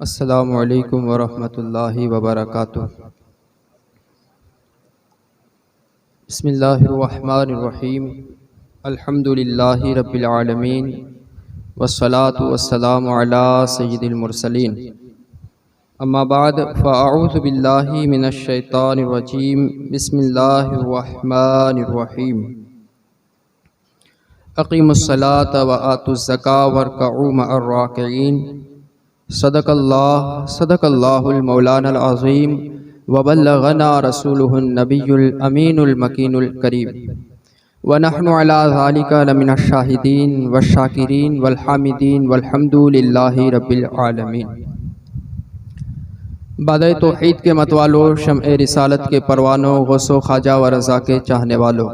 अस्सलामु अलैकुम वरहमतुल्लाहि वबरकातुह। बिस्मिल्लाहिर्रहमानिर्रहीम। अल्हम्दुलिल्लाहि रब्बिल आलमीन वस्सलातु वस्सलामु अला सय्यिदिल मुरसलीन। अम्मा बाद फ़अऊज़ु बिल्लाहि मिनश शैतानिर रजीम। बिस्मिल्लाहिर्रहमानिर्रहीम। अक़ीमुस्सलाता व आतुज़ ज़कात वरकऊ मअर राकिईन। सदक़ल्लाहुल मौलानल अज़ीम व बल्लगना रसूलुहुन नबियुल अमीनुल मकीनुल करीम व नहनु अला ज़ालिका लमिनश शाहिदीन वश्शाकिरीन वल हामिदीन वल्हम्दुलिल्लाहि रब्बिल आलमीन। बादए तौहीद के मतवालों, शम्ए रिसालत के परवानों, गौसो ख्वाजा व रज़ा के चाहने वालों,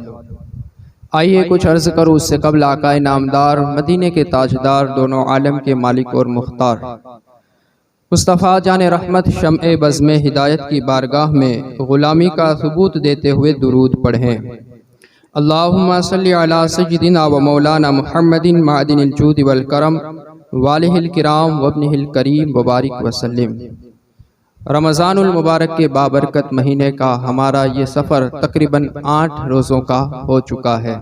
आइए कुछ अर्ज़ करूँ उससे कबल आकाए नामदार, मदीने के ताजदार, दोनों आलम के मालिक और मुख्तार मुस्तफ़ा जान रहमत शम्ए बज़्म हिदायत की बारगाह में ग़ुलामी का सबूत देते हुए दुरूद पढ़ें। अल्लाहुम्मा सल्लि अला सय्यिदिना व मौलाना मुहम्मदिन मादिनिल जूद वल करम वालिहिल किराम वब्निहिल करीम व बारिक वसल्लिम। रमज़ानुल मुबारक के बाबरकत महीने का हमारा ये सफ़र तकरीबन 8 रोज़ों का हो चुका है।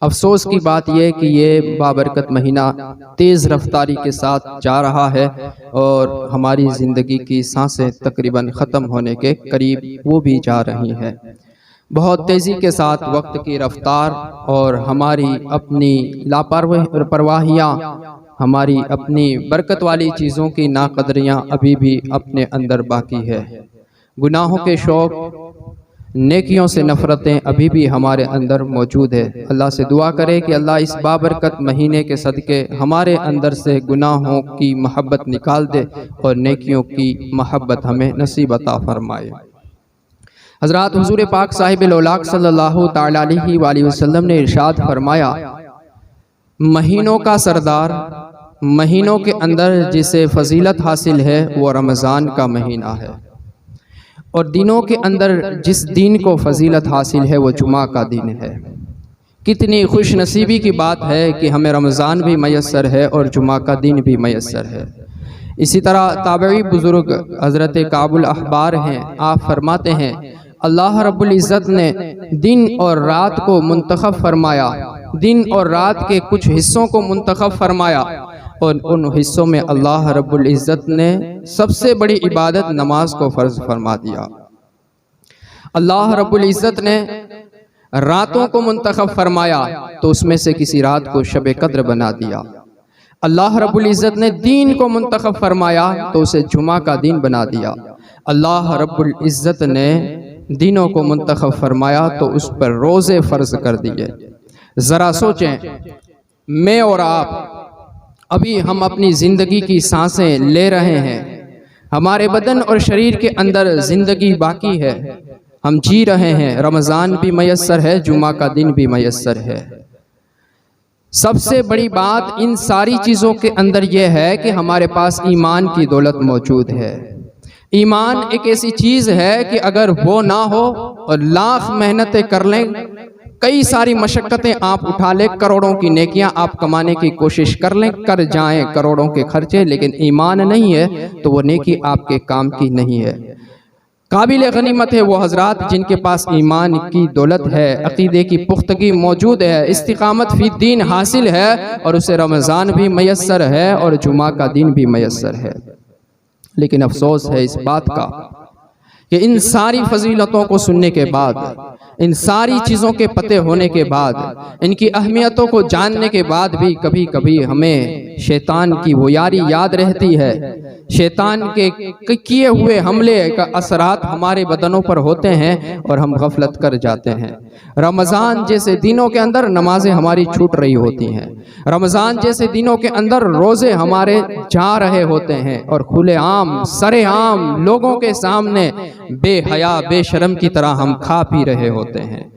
अफसोस की बात यह कि ये बाबरकत महीना तेज़ रफ्तारी के साथ जा रहा है और हमारी ज़िंदगी की सांसें तकरीबन ख़त्म होने के करीब वो भी जा रही हैं। बहुत तेज़ी के साथ वक्त की रफ्तार और हमारी अपनी लापरवाहियाँ, हमारी अपनी बरकत वाली चीज़ों की नाकदरियाँ अभी भी अपने अंदर बाकी है। गुनाहों के शौक़, नेकियों से नफ़रतें अभी भी हमारे अंदर मौजूद है। अल्लाह से दुआ करें कि अल्लाह इस बाबरकत महीने के सदक़े हमारे अंदर से गुनाहों की महब्बत निकाल दे और नेकियों की महब्बत हमें नसीब अता फरमाए। हज़रात हुज़ूर पाक साहिबुल औलाक सल्लल्लाहु तआला अलैहि वसल्लम ने इरशाद फरमाया, महीनों का सरदार, महीनों के अंदर जिसे फजीलत हासिल है वो रमज़ान का महीना है, और दिनों के अंदर जिस दिन को फजीलत हासिल है वो जुमा का दिन है। कितनी खुश नसीबी की बात है कि हमें रमज़ान भी मैसर है और जुमा का दिन भी मैसर है। इसी तरह ताबई बुज़ुर्ग हज़रत काबुल अखबार हैं, आप फरमाते हैं, अल्लाह रब्बुल इज़्ज़त ने दिन और रात को मुंतखब फरमाया, दिन और रात के कुछ हिस्सों को मुंतखब फरमाया, और उन हिस्सों में अल्लाह रब्बुल इज़्ज़त ने सबसे बड़ी इबादत नमाज को फ़र्ज फरमा दिया। अल्लाह रब्बुल इज़्ज़त ने रातों को मुंतखब फरमाया तो उसमें से किसी रात को शब कद्र बना दिया। अल्लाह रब्बुल इज़्ज़त ने दीन को मुंतखब फरमाया तो उसे जुमा का दिन बना दिया। अल्लाह रब्बुल इज़्ज़त ने दिनों को मुंतखब फरमाया तो उस पर रोज़े फ़र्ज कर दिए। ज़रा सोचें, मैं और आप अभी हम अपनी ज़िंदगी की सांसें ले रहे हैं, हमारे बदन और शरीर के अंदर ज़िंदगी बाकी है, हम जी रहे हैं, रमज़ान भी मैसर है, जुमा का दिन भी मैसर है। सबसे बड़ी बात इन सारी चीज़ों के अंदर यह है कि हमारे पास ईमान की दौलत मौजूद है। ईमान एक ऐसी चीज़ है कि अगर वो ना हो और लाख मेहनतें कर लें, कई सारी मशक्क़तें आप उठा लें, करोड़ों की नेकियां आप कमाने की कोशिश कर लें, कर जाएं करोड़ों के खर्चे, लेकिन ईमान नहीं है तो वो नेकी आपके काम की नहीं है। काबिल गनीमत है वो हजरात जिनके पास ईमान की दौलत है, अकीदे की पुख्तगी मौजूद है, इस्तिकामत फी दीन हासिल है, और उसे रमज़ान भी मैसर है और जुमा का दिन भी मैसर है। लेकिन अफसोस है इस बात का कि इन सारी फजीलतों को सुनने के बाद, इन सारी चीज़ों के पते होने के बाद, इनकी अहमियतों को जानने के बाद भी कभी कभी हमें शैतान की वो यारी याद रहती है। शैतान के किए हुए हमले का असरात हमारे बदनों पर होते हैं और हम गफलत कर जाते हैं। रमज़ान जैसे दिनों के अंदर नमाजें हमारी छूट रही होती हैं, रमज़ान जैसे दिनों के अंदर रोज़े हमारे जा रहे होते हैं, और खुलेआम सरेआम लोगों के सामने बेहया बेशर्म की तरह हम खा पी रहे होते हैं,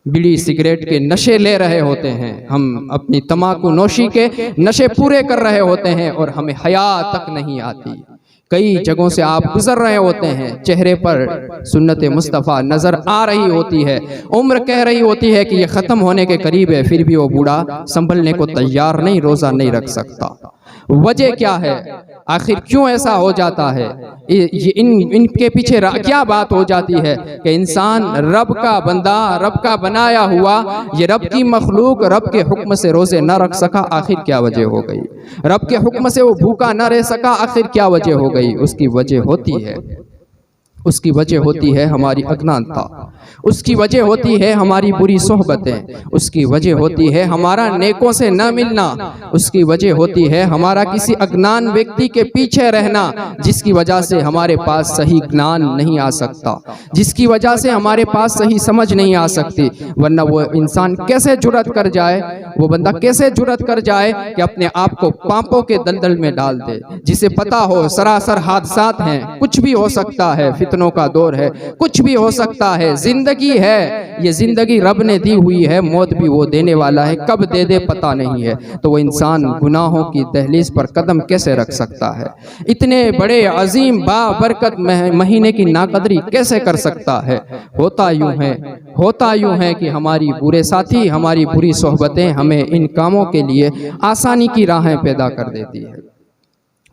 बीड़ी सिगरेट के नशे ले रहे होते हैं, हम अपनी तमाकू नोशी के नशे पूरे कर रहे होते हैं और हमें हया तक नहीं आती। कई जगहों से आप गुजर रहे होते हैं, चेहरे पर सुन्नत मुस्तफ़ा नज़र आ रही होती है, उम्र कह रही होती है कि ये ख़त्म होने के करीब है, फिर भी वो बूढ़ा संभलने को तैयार नहीं, रोज़ा नहीं रख सकता। वजह क्या है? आखिर क्यों ऐसा हो जाता है? ये इनके पीछे क्या बात हो जाती है कि इंसान रब का बंदा, रब का बनाया हुआ, ये रब की मखलूक रब के हुक्म से रोजे न रख सका, आखिर क्या वजह हो गई? रब के हुक्म से वो भूखा न रह सका, आखिर क्या वजह हो गई? उसकी वजह होती है हमारी अज्ञानता, उसकी वजह होती है हमारी बुरी सोहबतें, उसकी वजह होती है हमारा नेकों से न मिलना, उसकी वजह होती है हमारा किसी अज्ञान व्यक्ति के पीछे रहना, जिसकी वजह से हमारे पास सही ज्ञान नहीं आ सकता, जिसकी वजह से हमारे पास सही समझ नहीं आ सकती। वरना वो इंसान कैसे जुर्रत कर जाए, वो बंदा कैसे जुर्रत कर जाए कि अपने आप को पापों के दलदल में डाल दे, जिसे पता हो सरासर हादसात हैं, कुछ भी हो सकता है, फितनों का दौर है, कुछ भी हो सकता है, जिंदगी है, ये जिंदगी रब ने दी हुई है, मौत भी वो देने वाला है, कब दे दे पता नहीं है। तो वो इंसान गुनाहों की दहलीज पर कदम कैसे रख सकता है? इतने बड़े अजीम बाबरकत महीने की नाकदरी कैसे कर सकता है? होता यूं है कि हमारी बुरे साथी, हमारी बुरी सोहबतें हमें इन कामों के लिए आसानी की राहें पैदा कर देती है।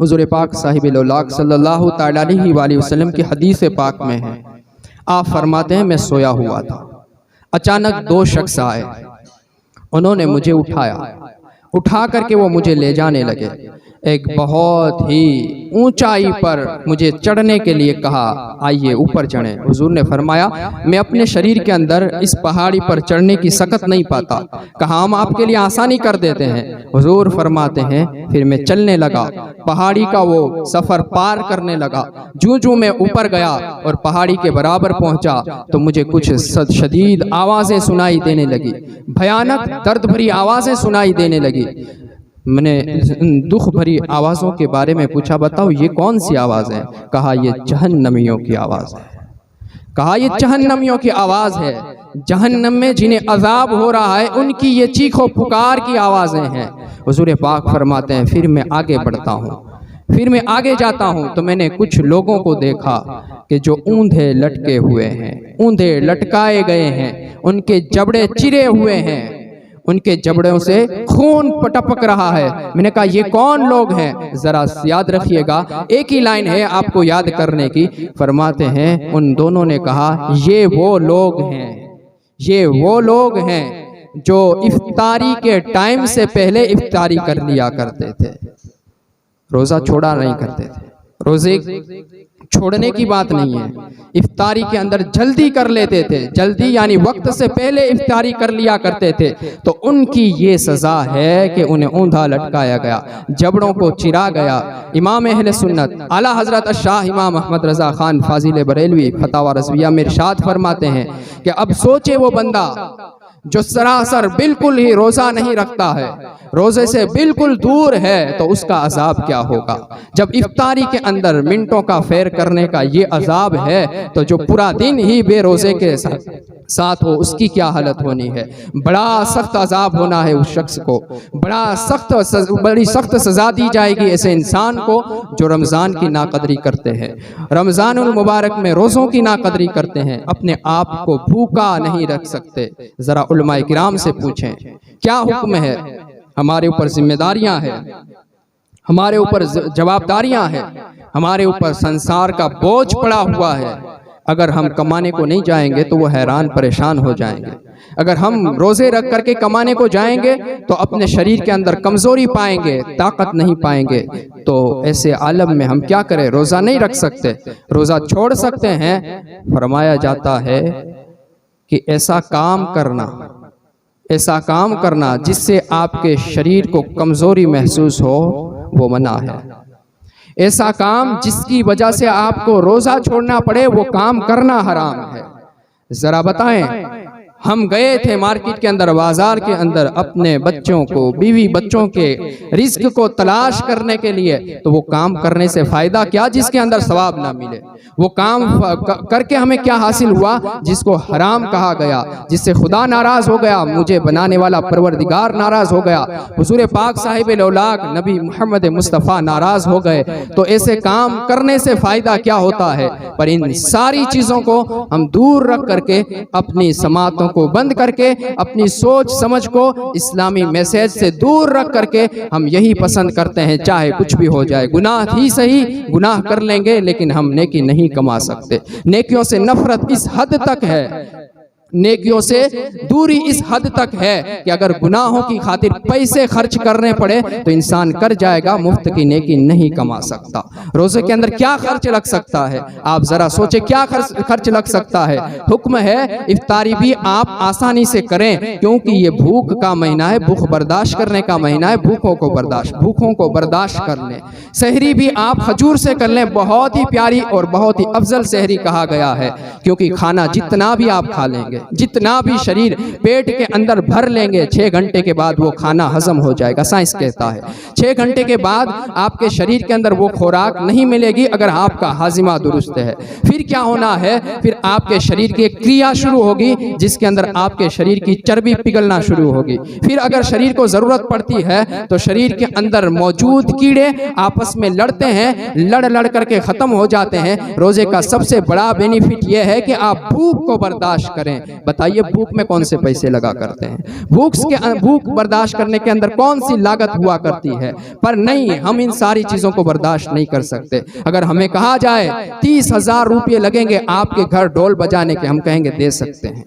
हुज़ूर पाक साहिब-ए-लौलाक सल्लल्लाहु तआला अलैहि वसल्लम की हदीस पाक में है, आप फरमाते हैं, मैं सोया हुआ था, अचानक दो शख्स आए, उन्होंने मुझे उठा करके वो मुझे ले जाने लगे, एक बहुत ही ऊंचाई पर मुझे चढ़ने के लिए कहा, आइए ऊपर चढ़ें। हुजूर ने फरमाया, मैं अपने शरीर के अंदर इस पहाड़ी पर चढ़ने की सकत नहीं पाता, कहा हम आपके लिए आसानी कर देते हैं। हुजूर फरमाते हैं, फिर मैं चलने लगा, पहाड़ी का वो सफ़र पार करने लगा। जूं मैं ऊपर गया और पहाड़ी के बराबर पहुंचा तो मुझे कुछ शदीद आवाज़ें सुनाई देने लगी, भयानक दर्द भरी आवाज़ें सुनाई देने लगी। मैंने दुख भरी आवाज़ों के बारे में पूछा, बताओ ये कौन सी आवाज़ है? कहा ये जहन्नमियों की आवाज़ है। कहा ये जहन्नमियों की आवाज़ है, जहन्नम में जिन्हें अजाब हो रहा है उनकी ये चीखों पुकार की आवाज़ें हैं। हुजूर पाक फरमाते हैं, फिर मैं आगे बढ़ता हूँ, फिर मैं आगे जाता हूँ तो मैंने कुछ लोगों को देखा कि जो ऊंधे लटके हुए हैं, ऊंधे लटकाए गए हैं, उनके जबड़े चिरे हुए हैं, उनके जबड़ों से खून टपक रहा है। मैंने कहा ये कौन लोग हैं? जरा याद रखिएगा, एक ही लाइन है आपको याद करने की। फरमाते हैं, उन दोनों ने कहा ये वो लोग हैं जो इफ्तारी के टाइम से पहले इफ्तारी कर लिया करते थे, रोजा छोड़ा नहीं करते थे। रोजे छोड़ने की बात नहीं है, इफ्तारी के अंदर जल्दी कर लेते थे, जल्दी यानी वक्त से पहले इफ्तारी कर लिया करते थे। तो उनकी ये सज़ा है कि उन्हें ऊंधा लटकाया गया, जबड़ों को चिरा गया। इमाम अहले सुन्नत आला हज़रत शाह इमाम अहमद रज़ा खान फाजिल बरेलवी फतावा रज़विया में इरशाद फरमाते हैं कि अब सोचे वो बंदा जो सरासर बिल्कुल ही रोज़ा नहीं रखता है, रोज़े से बिल्कुल दूर है, तो उसका अजाब क्या होगा। जब इफ्तारी के अंदर मिनटों का फेर करने का ये अजाब है, तो जो पूरा दिन ही बेरोज़े के साथ हो उसकी क्या हालत होनी है। बड़ा सख्त अजाब होना है उस शख्स को, बड़ी सख्त सज़ा दी जाएगी ऐसे इंसान को जो रमज़ान की नाकदरी करते हैं, रमज़ानुल मुबारक में रोज़ों की नाकदरी करते हैं, अपने आप को भूखा नहीं रख सकते। ज़रा उलमाए किराम से पूछें क्या हुक्म है। हमारे ऊपर जिम्मेदारियां हैं, हमारे ऊपर जवाबदारियां हैं, हमारे ऊपर संसार का बोझ पड़ा हुआ है। अगर हम कमाने को नहीं जाएंगे तो वो हैरान परेशान हो जाएंगे। अगर हम रोज़े रख करके कमाने को जाएंगे तो अपने शरीर के अंदर कमज़ोरी पाएंगे, ताकत नहीं पाएंगे। तो ऐसे आलम में हम क्या करें? रोज़ा नहीं रख सकते, रोज़ा छोड़ सकते हैं। फरमाया जाता है कि ऐसा काम करना जिससे आपके शरीर को कमज़ोरी महसूस हो, वो मना है। ऐसा काम जिसकी वजह से आपको रोज़ा छोड़ना पड़े, वो काम करना हराम है। ज़रा बताएं, हम गए थे मार्केट के अंदर, बाजार के अंदर, अपने बच्चों को, बीवी बच्चों के रिस्क को तलाश करने के लिए, तो वो काम करने से फ़ायदा क्या जिसके अंदर सवाब ना मिले। वो काम करके हमें क्या हासिल हुआ जिसको हराम कहा गया, जिससे खुदा नाराज़ हो गया, मुझे बनाने वाला परवरदिगार नाराज़ हो गया, हुजूर पाक साहिब-ए-लौलाक नबी मोहम्मद मुस्तफ़ा नाराज़ हो गए। तो ऐसे काम करने से फ़ायदा क्या होता है? पर इन सारी चीज़ों को हम दूर रख करके अपनी समातों बातों को बंद करके अपनी सोच समझ को इस्लामी मैसेज से दूर रख करके हम यही पसंद करते हैं, चाहे कुछ भी हो जाए, गुनाह ही सही, गुनाह कर लेंगे लेकिन हम नेकी नहीं कमा सकते। नेकियों से नफरत इस हद तक है, नेकियों से दूरी इस हद तक है कि अगर गुनाहों की खातिर पैसे खर्च करने पड़े तो इंसान कर जाएगा, मुफ्त की नेकी नहीं कमा सकता। रोजे के अंदर क्या खर्च लग सकता है, आप जरा सोचे, क्या खर्च लग सकता है। हुक्म है इफ्तारी भी आप आसानी से करें, क्योंकि ये भूख का महीना है, भूख बर्दाश्त करने का महीना है, भूखों को बर्दाश्त कर लें। सहरी भी आप खजूर से कर लें, बहुत ही प्यारी और बहुत ही अफजल सहरी कहा गया है, क्योंकि खाना जितना भी आप खा लेंगे, जितना भी शरीर पेट के अंदर भर लेंगे, 6 घंटे के बाद वो खाना हजम हो जाएगा। साइंस कहता है 6 घंटे के बाद आपके शरीर के अंदर वो खुराक नहीं मिलेगी अगर आपका हाजिमा दुरुस्त है। फिर क्या होना है, फिर आपके शरीर की एक क्रिया शुरू होगी जिसके अंदर आपके शरीर की चर्बी पिघलना शुरू होगी। फिर अगर शरीर को जरूरत पड़ती है तो शरीर के अंदर मौजूद कीड़े आपस में लड़ते हैं, लड़ करके खत्म हो जाते हैं। रोजे का सबसे बड़ा बेनिफिट यह है कि आप भूख को बर्दाश्त करें। बताइए भूख में कौन से पैसे लगा करते हैं, भूख बर्दाश्त करने के अंदर कौन सी लागत हुआ करती है। पर नहीं, हम इन सारी चीजों को बर्दाश्त नहीं कर सकते। अगर हमें कहा जाए 30,000 रुपये लगेंगे आपके घर ढोल बजाने के, हम कहेंगे दे सकते हैं,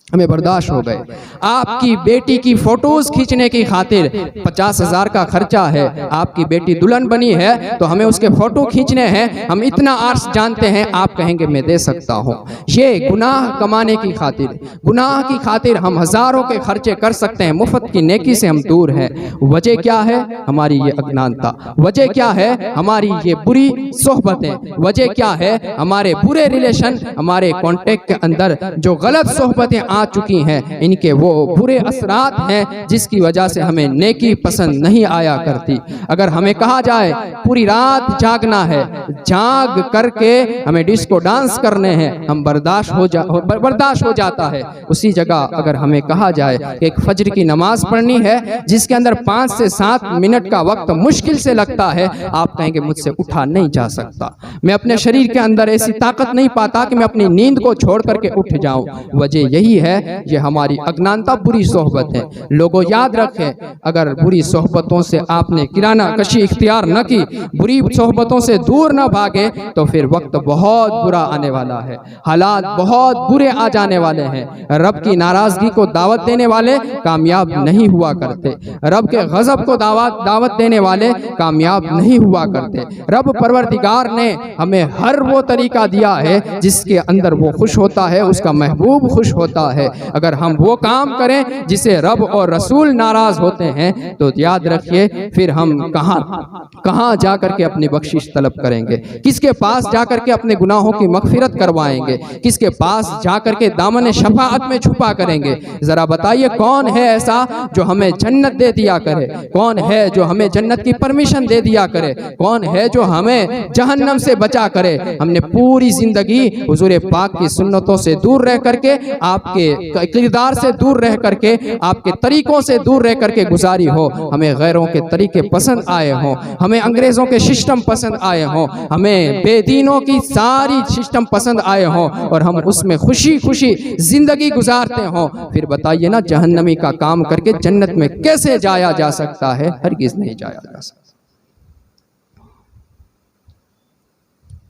हमें बर्दाश्त हो गए। आपकी बेटी की फोटोज खींचने की खातिर 50,000 का खर्चा है, आपकी बेटी दुल्हन बनी है तो हमें उसके फोटो खींचने हैं, हम इतना आर्स जानते हैं, आप कहेंगे मैं दे सकता हूं। ये गुनाह कमाने की खातिर, गुनाह की खातिर हम हजारों के खर्चे कर सकते हैं, मुफ्त की नेकी से हम दूर हैं। वजह क्या है, हमारी ये अज्ञानता। वजह क्या है, हमारी ये बुरी सोहबतें। वजह क्या है, हमारे बुरे रिलेशन, हमारे कॉन्टेक्ट के अंदर जो गलत सोहबतें आ चुकी हैं, इनके वो बुरे असरात हैं जिसकी वजह से हमें नेकी पसंद नहीं आया करती। अगर हमें कहा जाए पूरी रात जागना है, जाग करके हमें डिस्को डांस करने हैं, हम बर्दाश्त हो जाता है। उसी जगह अगर हमें कहा जाए कि एक फज्र की नमाज पढ़नी है जिसके अंदर 5 से 7 मिनट का वक्त मुश्किल से लगता है, आप कहेंगे मुझसे उठा नहीं जा सकता, मैं अपने शरीर के अंदर ऐसी ताकत नहीं पाता कि मैं अपनी नींद को छोड़ करके उठ जाऊं। वजह यही है, ये हमारी अज्ञानता, बुरी सोहबत है। लोगों याद रखें, अगर बुरी सोहबतों से आपने किराना कशी इख्तियार न की, बुरी सोहबतों से दूर न भागे, तो फिर वक्त बहुत बुरा आने वाला है, हालात बहुत बुरे आ जाने वाले हैं। रब की नाराजगी को दावत देने वाले कामयाब नहीं हुआ करते, रब के गजब को दावत देने वाले कामयाब नहीं हुआ करते। रब परवरदिगार ने हमें हर वो तरीका दिया है जिसके अंदर वो खुश होता है, उसका महबूब खुश होता है। अगर हम वो काम करें जिसे रब और रसूल नाराज होते हैं तो याद रखिए फिर हम कहां जाकर के अपनी बख्शिश तलब करेंगे, किसके पास जाकर के अपने गुनाहों की मगफिरत करवाएंगे, किसके पास जाकर के दामन शफाअत में छुपा करेंगे। जरा बताइए कौन है ऐसा जो हमें जन्नत दे दिया करे, कौन है जो हमें जन्नत की परमिशन दे दिया करे, कौन है जो हमें जहन्नम से बचा करे। हमने पूरी जिंदगी हुजूर पाक की सुन्नतों से दूर रह करके, आपके किरदार से दूर रह करके, आपके तरीकों से दूर रह करके गुजारी हो। हमें गैरों के तरीके पसंद आए हों, हमें अंग्रेजों के सिस्टम पसंद आए हों, हमें बेदीनों की सारी सिस्टम पसंद आए हों और हम उसमें खुशी खुशी जिंदगी गुजारते हों, फिर बताइए ना जहन्नमी का काम करके जन्नत में कैसे जाया जा सकता है? हरगिज़ नहीं जाया जा सकता।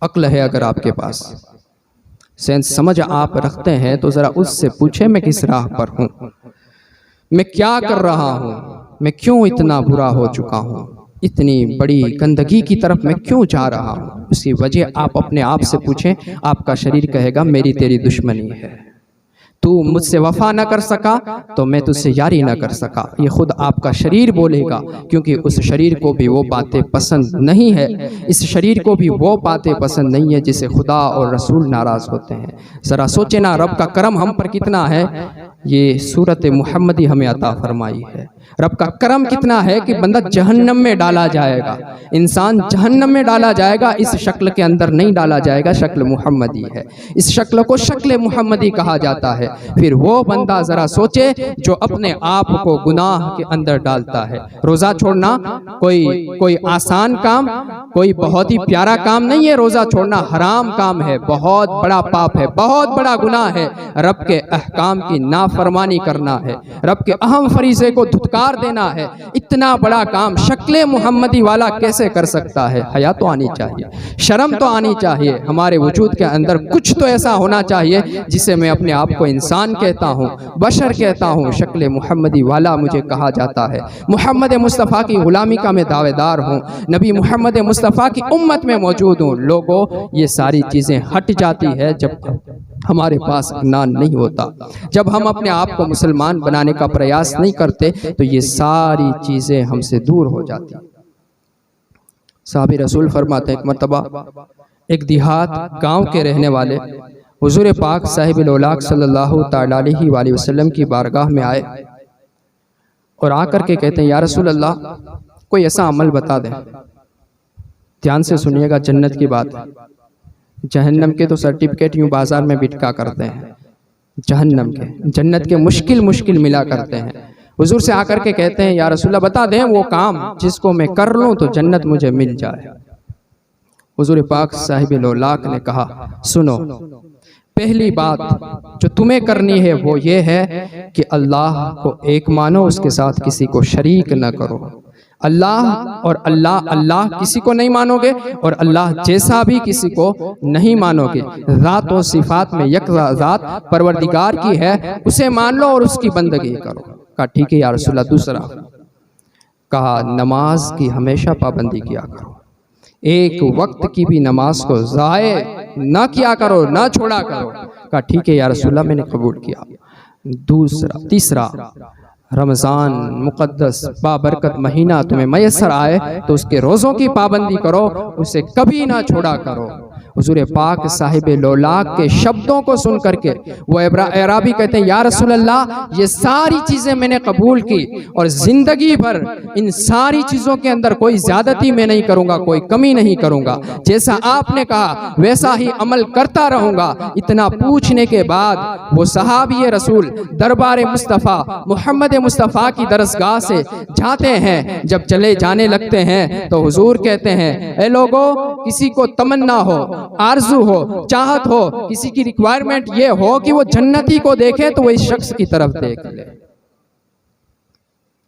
अक्ल है अगर आपके पास, सेंस समझ आप रखते हैं तो जरा उससे पूछे मैं किस राह पर हूं, मैं क्या कर रहा हूं, मैं क्यों इतना बुरा हो चुका हूं, इतनी बड़ी गंदगी की तरफ मैं क्यों जा रहा हूं। उसकी वजह आप अपने आप से पूछें, आपका शरीर कहेगा मेरी तेरी दुश्मनी है, तू मुझसे वफा न कर सका तो मैं तुझसे यारी न कर सका। ये खुद आपका शरीर बोलेगा, क्योंकि उस शरीर को भी वो बातें पसंद नहीं है, इस शरीर को भी वो बातें पसंद नहीं है जिसे खुदा और रसूल नाराज होते हैं। ज़रा सोचे ना रब का करम हम पर कितना है। ये सूरत मुहम्मदी हमें अता फरमाई है। रब का करम कितना है कि बंदा जहन्नम में डाला जाएगा, इंसान जहन्नम में डाला जाएगा, इस शक्ल के अंदर नहीं डाला जाएगा। शक्ल मुहम्मदी है, इस शक्ल को शक्ल मुहम्मदी कहा जाता है। फिर वो बंदा ज़रा सोचे जो अपने आप को गुनाह के अंदर डालता है। रोज़ा छोड़ना कोई आसान काम, कोई बहुत ही प्यारा काम नहीं है। रोज़ा छोड़ना हराम काम है, बहुत बड़ा पाप है, बहुत बड़ा गुनाह है। रब के अहकाम की नाफरमानी करना है, रब के अहम फरीज़े को धुतकार देना है। इतना बड़ा काम शक्ल मुहम्मदी वाला कैसे कर सकता है? हया तो आनी चाहिए, शर्म तो आनी चाहिए। हमारे वजूद के अंदर कुछ तो ऐसा होना चाहिए जिसे मैं अपने आप को इंसान कहता हूँ, बशर कहता हूँ। शक्ल मुहम्मदी वाला मुझे कहा जाता है। मोहम्मद मुस्तफ़ा की गुलामी का मैं दावेदार हूँ, नबी मोहम्मद मुस्तफ़ा की उम्मत में मौजूद हूँ। लोगों, ये सारी चीज़ें हट जाती है जब हमारे पास ज्ञान नहीं होता, जब हम अपने आप को मुसलमान बनाने का प्रयास नहीं करते, तो ये सारी चीज़ें हमसे दूर हो जाती। साहब रसूल फरमाते हैं, एक मरतबा एक देहात गांव के रहने वाले हुजूर पाक साहिब-उल-औलाक सल्लल्लाहु तआला अलैहि वसल्लम की बारगाह में आए और आकर के कहते हैं, या रसूल अल्लाह, कोई ऐसा अमल बता दें। ध्यान से सुनिएगा, जन्नत की बात है। जहन्नम के तो सर्टिफिकेट यूँ बाजार में बिटका करते हैं, जहन्नम के, जन्नत के मुश्किल मिला करते हैं। हुजूर से आकर के कहते हैं, या रसूलल्लाह बता दें वो काम जिसको मैं कर लूँ तो जन्नत मुझे मिल जाए। हुजूर पाक साहिब-उल-औलाक ने कहा, सुनो, पहली बात जो तुम्हें करनी है वो ये है कि अल्लाह को एक मानो, उसके साथ किसी को शरीक न करो। अल्लाह और अल्लाह किसी को नहीं मानोगे और अल्लाह जैसा भी किसी को नहीं मानोगे। ज़ात और सिफात में यकजा ज़ात परवरदिगार की है, उसे मान लो और उसकी बंदगी करो। कहा ठीक है या रसूलल्लाह। दूसरा कहा, नमाज की हमेशा पाबंदी किया करो, एक वक्त की भी नमाज को ज़ाये ना किया करो, ना छोड़ा करो। कहा ठीक है या रसूलल्लाह, मैंने कबूल किया। तीसरा, रमज़ान मुक़द्दस बाबरकत महीना तुम्हें मैसर आए तो उसके रोज़ों की पाबंदी करो, उसे कभी ना छोड़ा करो। हुजूर पाक साहिब-उल-औलाक के शब्दों को सुन करके वो एराबी कहते हैं, या रसूल अल्लाह, ये सारी चीज़ें मैंने कबूल की और ज़िंदगी भर इन सारी चीज़ों के अंदर कोई ज़्यादती मैं नहीं करूँगा, कोई कमी नहीं करूँगा। जैसा आपने कहा वैसा ही अमल करता रहूँगा। इतना पूछने के बाद वो सहाबी रसूल दरबार मुस्तफ़ा मोहम्मद मुस्तफ़ा की दरसगाह से जाते हैं। जब चले जाने लगते हैं तो हुजूर कहते हैं, ए लोगों, किसी को तमन्ना हो, आरज़ू हो, चाहत हो, किसी की रिक्वायरमेंट ये हो कि वो जन्नती को देखे तो वो इस शख्स की तरफ देख ले।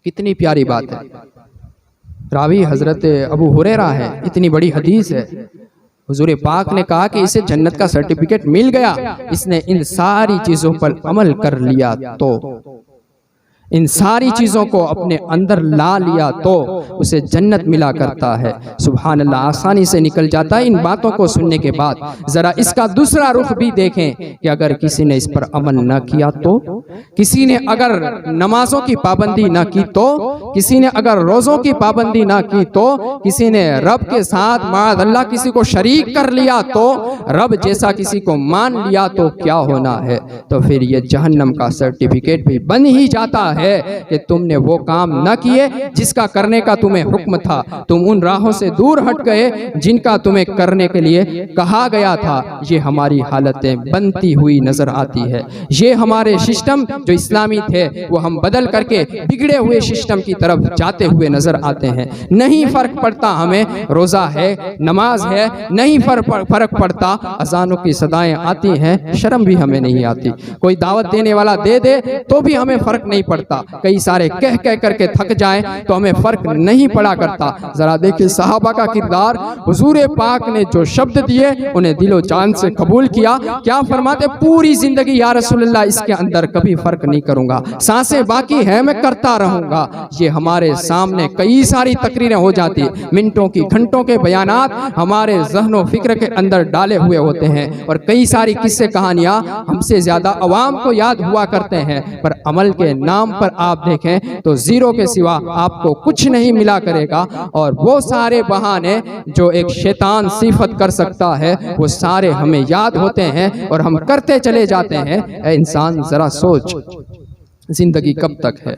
कितनी प्यारी बात है। रावी हजरत अबू हुरैरा है, इतनी बड़ी हदीस है। हुजूर पाक ने कहा कि इसे जन्नत का सर्टिफिकेट मिल गया, इसने इन सारी चीजों पर अमल कर लिया, तो इन सारी चीज़ों को अपने अंदर ला लिया तो उसे जन्नत मिला करता है। सुभान अल्लाह, आसानी से निकल जाता है। इन बातों को सुनने के बाद ज़रा इसका दूसरा रुख भी देखें कि अगर किसी ने इस पर अमल न किया तो, किसी ने अगर नमाजों की पाबंदी न की तो, किसी ने अगर रोज़ों की पाबंदी न की तो, किसी ने रब के साथ माअल्लाह किसी को शरीक कर लिया तो, रब जैसा किसी को मान लिया तो क्या होना है? तो फिर ये जहन्नम का सर्टिफिकेट भी बन ही जाता है कि तुमने वो काम न किए जिसका करने का तुम्हें हुक्म था। तुम उन राहों से दूर हट गए जिनका तुम्हें करने के लिए कहा गया था। ये हमारी हालतें बनती हुई नजर आती है। ये हमारे सिस्टम जो इस्लामी थे वो हम बदल करके बिगड़े हुए सिस्टम की तरफ जाते हुए नजर आते हैं। नहीं फर्क पड़ता हमें रोजा है, नमाज है, नहीं फर्क पड़ता अजानों की सदाएं आती हैं, शर्म भी हमें नहीं आती। कोई दावत देने वाला दे दे तो भी हमें फर्क नहीं पड़ता। कई सारे कह करके थक जाएं तो हमें फर्क नहीं पड़ा करता। जरा देखिए सहाबा का किरदार, हुजूर पाक ने जो शब्द दिए उन्हें दिलो जान से कबूल किया। क्या फरमाते, पूरी जिंदगी या रसूलल्लाह इसके अंदर कभी फर्क नहीं करूंगा, सांसें बाकी है मैं करता रहूंगा। ये हमारे सामने कई सारी तकरीरें हो जाती, मिनटों की घंटों के बयानात हमारे ज़हनो फिक्र के अंदर डाले हुए होते हैं और कई सारी किस्से कहानियां हमसे ज्यादा अवाम को याद हुआ करते हैं, पर अमल के नाम पर आप देखें तो जीरो के सिवा आपको कुछ नहीं मिला करेगा। और वो सारे बहाने जो एक शैतान सिफत कर सकता है वो सारे हमें याद होते हैं और हम करते चले जाते हैं। इंसान जरा सोच, जिंदगी कब तक है,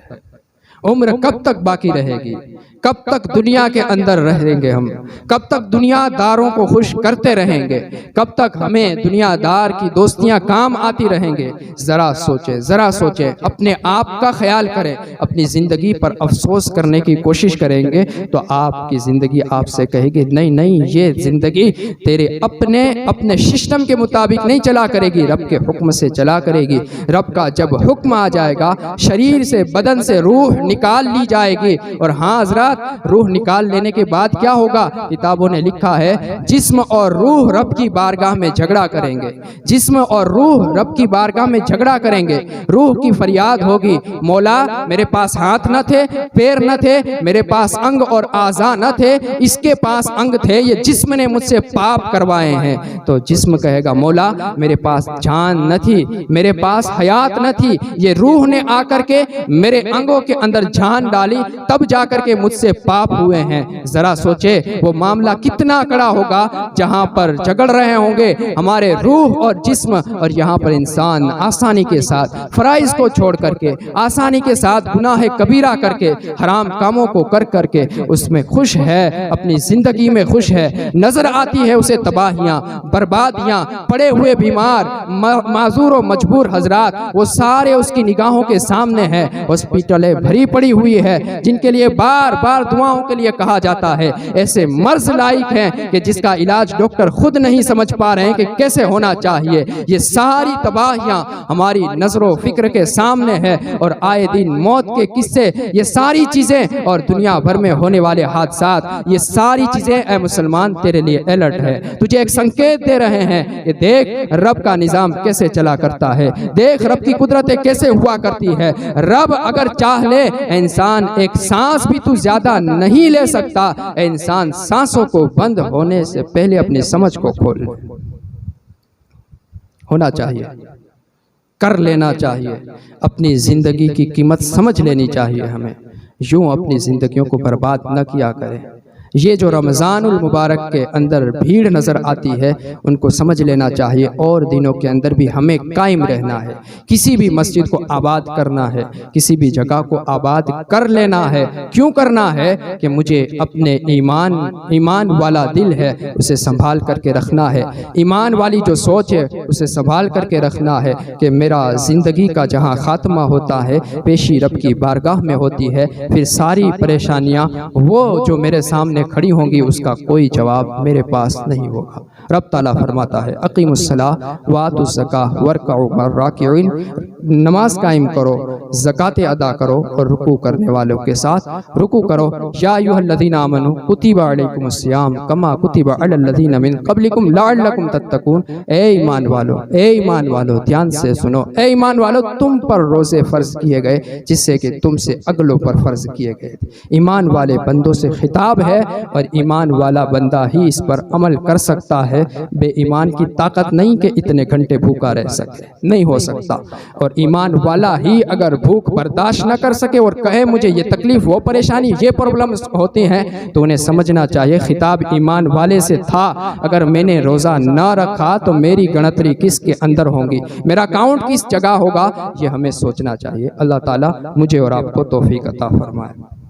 उम्र कब तक बाकी रहेगी, कब तक दुनिया के अंदर रहेंगे हम, कब तक दुनियादारों को खुश करते रहेंगे, कब तक हमें दुनियादार की दोस्तियां काम आती रहेंगे। ज़रा सोचें, ज़रा सोचें, अपने आप का ख्याल करें, अपनी ज़िंदगी पर अफसोस करने की कोशिश करेंगे तो आपकी ज़िंदगी आपसे कहेगी नहीं नहीं, ये ज़िंदगी तेरे अपने सिस्टम के मुताबिक नहीं चला करेगी, रब के हुक्म से चला करेगी। रब का जब हुक्म आ जाएगा, शरीर से, बदन से रूह निकाल ली जाएगी। और हाँ हज़रात, रूह निकाल लेने के बाद क्या होगा? किताबों ने लिखा है जिस्म और रूह रब की बारगाह में झगड़ा करेंगे, जिस्म और रूह रब की बारगाह में झगड़ा करेंगे। रूह की फरियाद होगी, मौला मेरे पास हाथ न थे, पैर न थे, मेरे पास अंग और आज़ा न थे, इसके पास अंग थे, ये जिस्म ने मुझसे पाप करवाए हैं। तो जिस्म कहेगा मौला मेरे पास जान न थी, मेरे पास हयात न थी, ये रूह ने आकर के मेरे अंगों के अंदर जान डाली, तब जाकर के मुझसे पाप हुए हैं। जरा सोचे वो मामला कितना कड़ा होगा जहां पर झगड़ रहे होंगे हमारे रूह और जिस्म, और यहाँ पर इंसान आसानी के साथ फराइज को छोड़ करके, आसानी के साथ गुनाह कबीरा करके, हराम कामों को कर करके उसमें खुश है, अपनी जिंदगी में खुश है। नजर आती है उसे तबाहियां, बर्बादियां, पड़े हुए बीमार, माजूर और मजबूर हजरात, वो सारे उसकी निगाहों के सामने हैं। हॉस्पिटलें भरी पड़ी हुई है जिनके लिए बार बार दुआओं के लिए कहा जाता है। ऐसे मर्ज लायक हैं कि जिसका इलाज डॉक्टर खुद नहीं समझ पा रहे हैं कि कैसे होना चाहिए। ये सारी तबाहियां हमारी नजरों फिक्र के सामने है, और आए दिन मौत के किस्से, ये सारी चीजें और दुनिया भर में होने वाले हादसात, ये सारी चीजें ए मुसलमान तेरे लिए अलर्ट है, तुझे एक संकेत दे रहे हैं कि देख रब का निजाम कैसे चला करता है, देख रब की कुदरतें कैसे हुआ करती है। रब अगर चाह ले, इंसान एक सांस भी तू ज्यादा नहीं ले सकता। इंसान सांसों को बंद होने से पहले अपनी समझ को खोल होना चाहिए, कर लेना चाहिए, अपनी जिंदगी की कीमत समझ लेनी चाहिए। हमें यूं अपनी जिंदगियों को बर्बाद न किया करें। ये जो रमज़ानुल मुबारक के अंदर भीड़ नज़र आती है उनको समझ लेना चाहिए, और दिनों के अंदर भी हमें कायम रहना है। किसी भी मस्जिद को आबाद करना है, किसी भी जगह को आबाद कर लेना है। क्यों करना है? कि मुझे अपने ईमान वाला दिल है उसे संभाल करके रखना है, ईमान वाली जो सोच है उसे संभाल करके रखना है कि मेरा ज़िंदगी का जहाँ ख़ात्मा होता है पेशी रब की बारगाह में होती है। फिर सारी परेशानियाँ वो जो मेरे सामने खड़ी होंगी उसका कोई जवाब मेरे पास नहीं होगा। रब ताला फरमाता है अकीमुस्सलाह वातुज़ ज़काह वरकऊ मर्राकिईन, नमाज कायम करो, ज़कातें अदा करो और रुकू करने वालों के साथ रुकू करो। या अय्युहल्लज़ीना आमनू कुतिबा अलैकुमुस्सियाम कमा कुतिबा अलल्लज़ीना मिन क़ब्लिकुम लअल्लकुम तत्तकून। ए ईमान वालो, ए ईमान वालो ध्यान से सुनो, ए ईमान वालो तुम पर रोज़े फ़र्ज किए गए जिससे कि तुमसे अगलों पर फ़र्ज किए गए। ईमान वाले बंदों से खिताब है, और ईमान वाला बंदा ही इस पर अमल कर सकता है। बेईमान की ताकत नहीं कि इतने घंटे भूखा रह सके, नहीं हो सकता। और ईमान वाला ही अगर भूख बर्दाश्त न कर सके और कहे मुझे ये तकलीफ, वो परेशानी, ये प्रॉब्लम होती हैं, तो उन्हें समझना चाहिए खिताब ईमान वाले से था। अगर मैंने रोज़ा न रखा तो मेरी गणतरी किसके अंदर होगी, मेरा अकाउंट किस जगह होगा, ये हमें सोचना चाहिए। अल्लाह ताला मुझे और आपको तौफीक अता फरमाए।